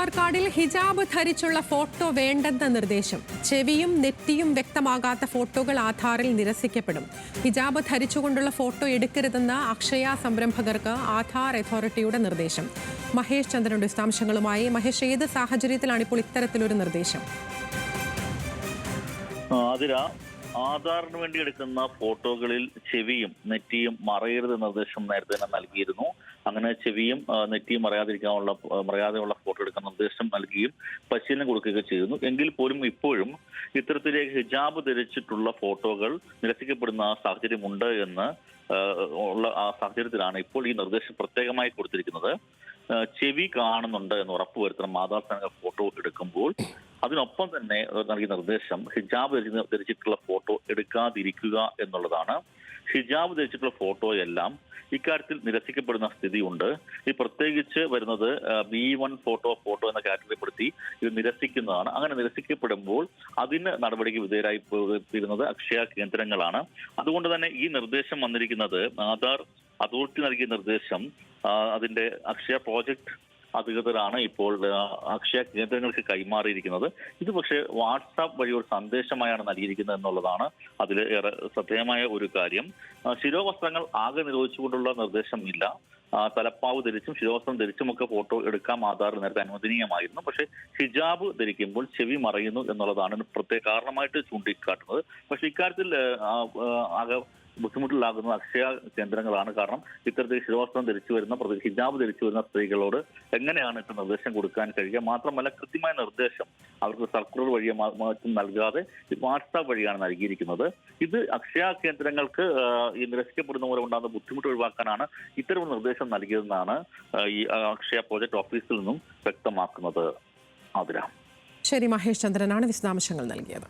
ആധാർ കാർഡിൽ ഹിജാബ് ധരിച്ചുള്ള ഫോട്ടോ വേണ്ടെന്ന നിർദ്ദേശം. ചെവിയും നെറ്റിയും വ്യക്തമാകാത്ത ഫോട്ടോകൾ ആധാറിൽ നിരസിക്കപ്പെടും. ഹിജാബ് ധരിച്ചുകൊണ്ടുള്ള ഫോട്ടോ എടുക്കരുതെന്ന അക്ഷയ സംരംഭകർക്ക് ആധാർ അതോറിറ്റിയുടെ നിർദ്ദേശം. മഹേഷ് ചന്ദ്രന്റെ വിശദാംശങ്ങളുമായി. മഹേഷ്, ഏത് സാഹചര്യത്തിലാണ് ഇപ്പോൾ ഇത്തരത്തിലൊരു നിർദ്ദേശം? ആധാറിന് വേണ്ടി എടുക്കുന്ന ഫോട്ടോകളിൽ ചെവിയും നെറ്റിയും മറയരുത് നിർദ്ദേശം നേരത്തെ തന്നെ നൽകിയിരുന്നു. അങ്ങനെ ചെവിയും നെറ്റിയും മറയാതെയുള്ള ഫോട്ടോ എടുക്കാൻ നിർദ്ദേശം നൽകുകയും പരിശീലനം കൊടുക്കുകയൊക്കെ ചെയ്തിരുന്നു. എങ്കിൽ പോലും ഇപ്പോഴും ഇത്തരത്തിലേക്ക് ഹിജാബ് ധരിച്ചിട്ടുള്ള ഫോട്ടോകൾ നിരസിക്കപ്പെടുന്ന സാഹചര്യമുണ്ട് എന്ന് ഉള്ള ആ സാഹചര്യത്തിലാണ് ഇപ്പോൾ ഈ നിർദ്ദേശം പ്രത്യേകമായി കൊടുത്തിരിക്കുന്നത്. ചെവി കാണുന്നുണ്ട് എന്ന് ഉറപ്പുവരുത്തണം ആധാർ ഫോട്ടോ എടുക്കുമ്പോൾ. അതിനൊപ്പം തന്നെ നൽകിയ നിർദ്ദേശം ഹിജാബ് ധരിച്ചിട്ടുള്ള ഫോട്ടോ എടുക്കാതിരിക്കുക എന്നുള്ളതാണ്. ഹിജാബ് ധരിച്ചിട്ടുള്ള ഫോട്ടോയെല്ലാം ഇക്കാര്യത്തിൽ നിരസിക്കപ്പെടുന്ന സ്ഥിതിയുണ്ട്. ഈ പ്രത്യേകിച്ച് വരുന്നത് B1 ഫോട്ടോ എന്ന കാറ്റഗറിപ്പെടുത്തി ഇത് നിരസിക്കുന്നതാണ്. അങ്ങനെ നിരസിക്കപ്പെടുമ്പോൾ അതിന് നടപടിക്ക് വിധേയരായി തീരുന്നത് അക്ഷയ കേന്ദ്രങ്ങളാണ്. അതുകൊണ്ട് തന്നെ ഈ നിർദ്ദേശം വന്നിരിക്കുന്നത് ആധാർ അതോറിറ്റി നൽകിയ നിർദ്ദേശം അതിന്റെ അക്ഷയ പ്രോജക്ട് അധികൃതരാണ് ഇപ്പോൾ അക്ഷയ കേന്ദ്രങ്ങൾക്ക് കൈമാറിയിരിക്കുന്നത്. ഇത് പക്ഷേ വാട്സാപ്പ് വഴി ഒരു സന്ദേശമായാണ് നൽകിയിരിക്കുന്നത് എന്നുള്ളതാണ് അതിൽ ഏറെ ശ്രദ്ധേയമായ ഒരു കാര്യം. ശിരോവസ്ത്രങ്ങൾ ആകെ നിരോധിച്ചുകൊണ്ടുള്ള നിർദ്ദേശം ഇല്ല. തലപ്പാവ് ധരിച്ചും ശിരോവസ്ത്രം ധരിച്ചുമൊക്കെ ഫോട്ടോ എടുക്കാം ആധാറിൽ നേരത്തെ അനുവദനീയമായിരുന്നു. പക്ഷേ ഹിജാബ് ധരിക്കുമ്പോൾ ചെവി മറയുന്നു എന്നുള്ളതാണ് പ്രത്യേക കാരണമായിട്ട് ചൂണ്ടിക്കാട്ടുന്നത്. പക്ഷേ ഇക്കാര്യത്തിൽ ആകെ ബുദ്ധിമുട്ടിലാകുന്നത് അക്ഷയ കേന്ദ്രങ്ങളാണ്. കാരണം ഇത്തരത്തിൽ ശിരോവസ്ത്രം ധരിച്ചു വരുന്ന ഹിജാബ് ധരിച്ചു വരുന്ന സ്ത്രീകളോട് എങ്ങനെയാണ് ഇത്ര നിർദ്ദേശം കൊടുക്കാൻ കഴിയുക? മാത്രമല്ല കൃത്യമായ നിർദ്ദേശം അവർക്ക് സർക്കുലർ വഴിയോ മറ്റും നൽകാതെ വാട്സാപ്പ് വഴിയാണ് നൽകിയിരിക്കുന്നത്. ഇത് അക്ഷയ കേന്ദ്രങ്ങൾക്ക് ഈ നിരസിക്കപ്പെടുന്ന മൂലം ഉണ്ടാകുന്ന ബുദ്ധിമുട്ട് ഒഴിവാക്കാനാണ് ഇത്തരം നിർദ്ദേശം നൽകിയതെന്നാണ് ഈ അക്ഷയ പ്രോജക്ട് ഓഫീസിൽ നിന്നും വ്യക്തമാക്കുന്നത്. ശരി, മഹേഷ് ചന്ദ്രനാണ് വിശദാംശങ്ങൾ നൽകിയത്.